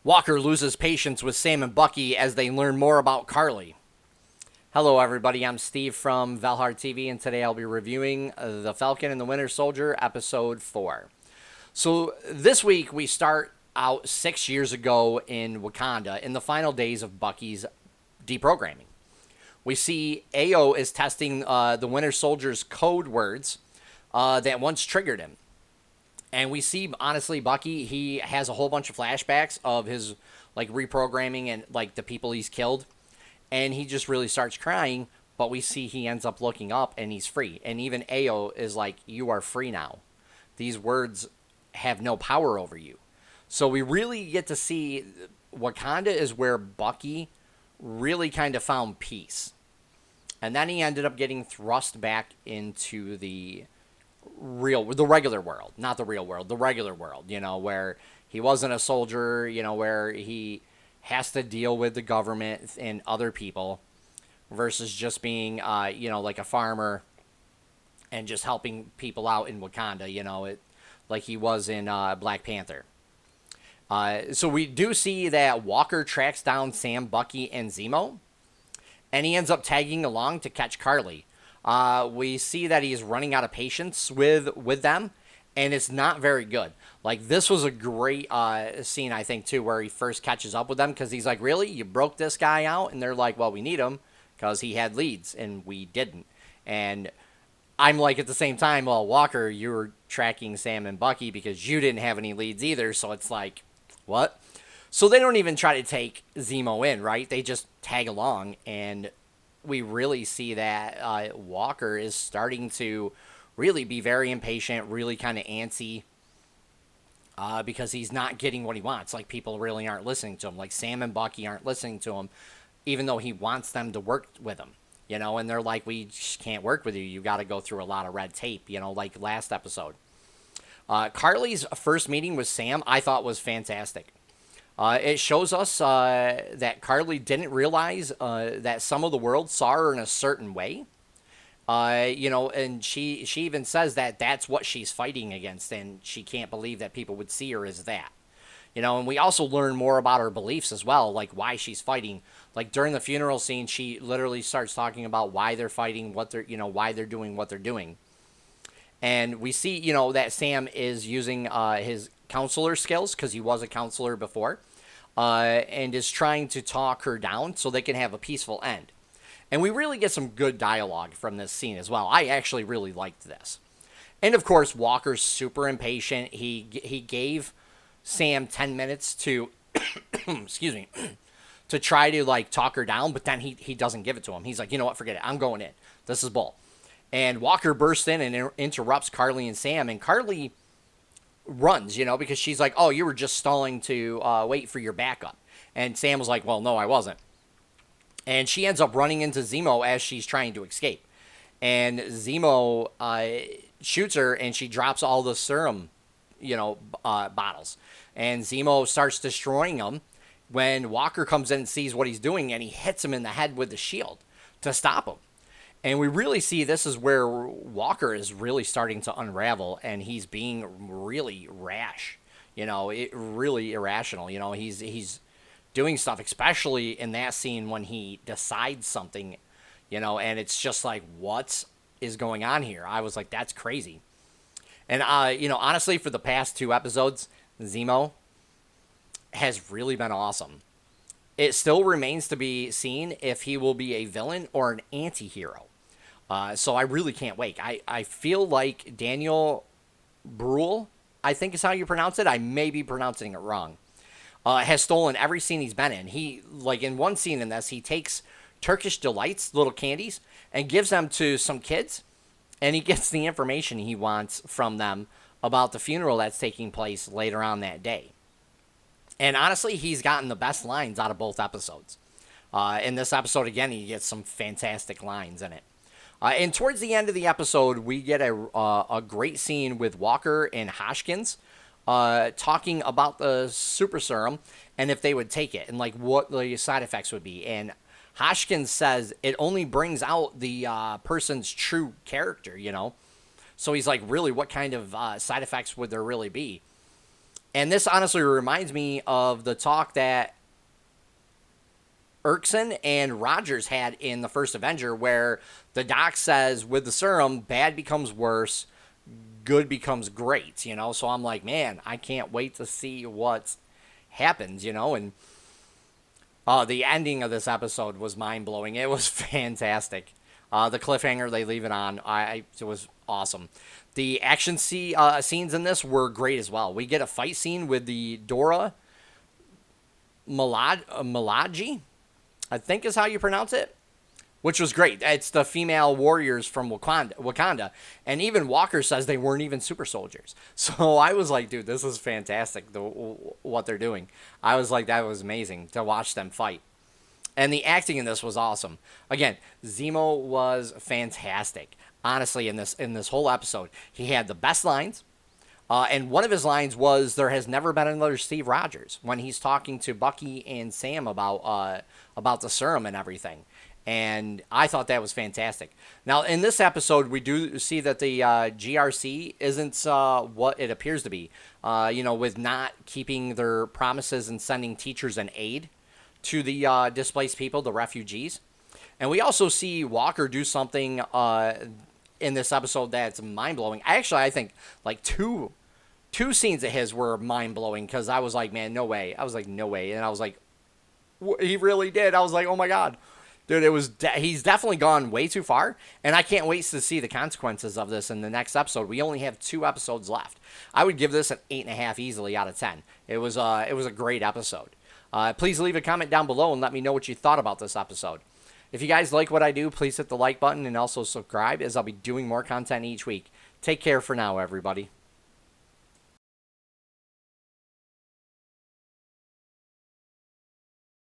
Walker loses patience with Sam and Bucky as they learn more about Karli. Hello, everybody. I'm Steve from VALHARTV, and today I'll be reviewing The Falcon and the Winter Soldier, Episode 4. So, this week we start out 6 years ago in Wakanda in the final days of Bucky's deprogramming. We see Ao is testing the Winter Soldier's code words that once triggered him. And we see, honestly, Bucky, he has a whole bunch of flashbacks of his, reprogramming and, the people he's killed. And he just really starts crying, but we see he ends up looking up and he's free. And even Ao is like, you are free now. These words have no power over you. So we really get to see Wakanda is where Bucky really kind of found peace. And then he ended up getting thrust back into the regular world, not the real world, the regular world, where he wasn't a soldier, where he has to deal with the government and other people versus just being, like a farmer and just helping people out in Wakanda, like he was in Black Panther. So we do see that Walker tracks down Sam, Bucky, and Zemo, and he ends up tagging along to catch Karli. We see that he's running out of patience with them, and it's not very good. This was a great scene, I think, too, where he first catches up with them, because he's like, really? You broke this guy out? And they're like, well, we need him, because he had leads, and we didn't. And I'm like, at the same time, well, Walker, you were tracking Sam and Bucky because you didn't have any leads either, so it's like, what? So they don't even try to take Zemo in, right? They just tag along, and we really see that Walker is starting to really be very impatient, really kind of antsy, because he's not getting what he wants. People really aren't listening to him. Sam and Bucky aren't listening to him, even though he wants them to work with him, and they're like, we just can't work with you. You got to go through a lot of red tape, like last episode. Karli's first meeting with Sam, I thought, was fantastic. It shows us that Karli didn't realize that some of the world saw her in a certain way. And she even says that that's what she's fighting against, and she can't believe that people would see her as that. And we also learn more about her beliefs as well, why she's fighting. During the funeral scene, she literally starts talking about why they're fighting, why they're doing what they're doing. And we see, that Sam is using his counselor skills, because he was a counselor before, and is trying to talk her down so they can have a peaceful end. And we really get some good dialogue from this scene as well. I actually really liked this. And of course, Walker's super impatient. He gave Sam 10 minutes to, excuse me, to try to talk her down, but then he doesn't give it to him. He's like, you know what, forget it. I'm going in. This is bull. And Walker bursts in and interrupts Karli and Sam, and Karli runs, because she's like, oh, you were just stalling to wait for your backup. And Sam was like, well, no, I wasn't. And she ends up running into Zemo as she's trying to escape. And Zemo shoots her, and she drops all the serum, bottles. And Zemo starts destroying them when Walker comes in and sees what he's doing, and he hits him in the head with the shield to stop him. And we really see this is where Walker is really starting to unravel, and he's being really rash, really irrational. He's doing stuff, especially in that scene when he decides something, and it's just like, what is going on here? I was like, that's crazy. And, honestly, for the past 2 episodes, Zemo has really been awesome. It still remains to be seen if he will be a villain or an anti-hero. So I really can't wait. I feel like Daniel Bruhl, I think is how you pronounce it. I may be pronouncing it wrong. Has stolen every scene he's been in. He, in one scene in this, he takes Turkish Delights, little candies, and gives them to some kids, and he gets the information he wants from them about the funeral that's taking place later on that day. And honestly, he's gotten the best lines out of both episodes. In this episode, again, he gets some fantastic lines in it. And towards the end of the episode, we get a great scene with Walker and Hoskins talking about the super serum and if they would take it and what the side effects would be. And Hoskins says it only brings out the person's true character, So he's like, really, what kind of side effects would there really be? And this honestly reminds me of the talk that Erikson and Rogers had in the first Avenger, where the doc says with the serum, bad becomes worse, good becomes great, you know? So I'm like, man, I can't wait to see what happens, you know? And the ending of this episode was mind-blowing. It was fantastic. The cliffhanger they leave it on, it was awesome. The action scenes in this were great as well. We get a fight scene with the Dora Milaje, I think is how you pronounce it, which was great. It's the female warriors from Wakanda. And even Walker says they weren't even super soldiers. So I was like, dude, this is fantastic, what they're doing. I was like, that was amazing to watch them fight. And the acting in this was awesome. Again, Zemo was fantastic. Honestly, in this whole episode, he had the best lines. And one of his lines was, "There has never been another Steve Rogers," when he's talking to Bucky and Sam about the serum and everything. And I thought that was fantastic. Now, in this episode, we do see that the GRC isn't what it appears to be. With not keeping their promises and sending teachers and aid to the displaced people, the refugees. And we also see Walker do something in this episode that's mind-blowing. I think like two scenes of his were mind-blowing, because I was like, man, no way. I was like, no way. And I was like, he really did. I was like, oh my God. Dude, he's definitely gone way too far, and I can't wait to see the consequences of this in the next episode. We only have 2 episodes left. I would give this an 8.5 easily out of 10. It was a great episode. Please leave a comment down below and let me know what you thought about this episode. If you guys like what I do, please hit the like button and also subscribe, as I'll be doing more content each week. Take care for now, everybody.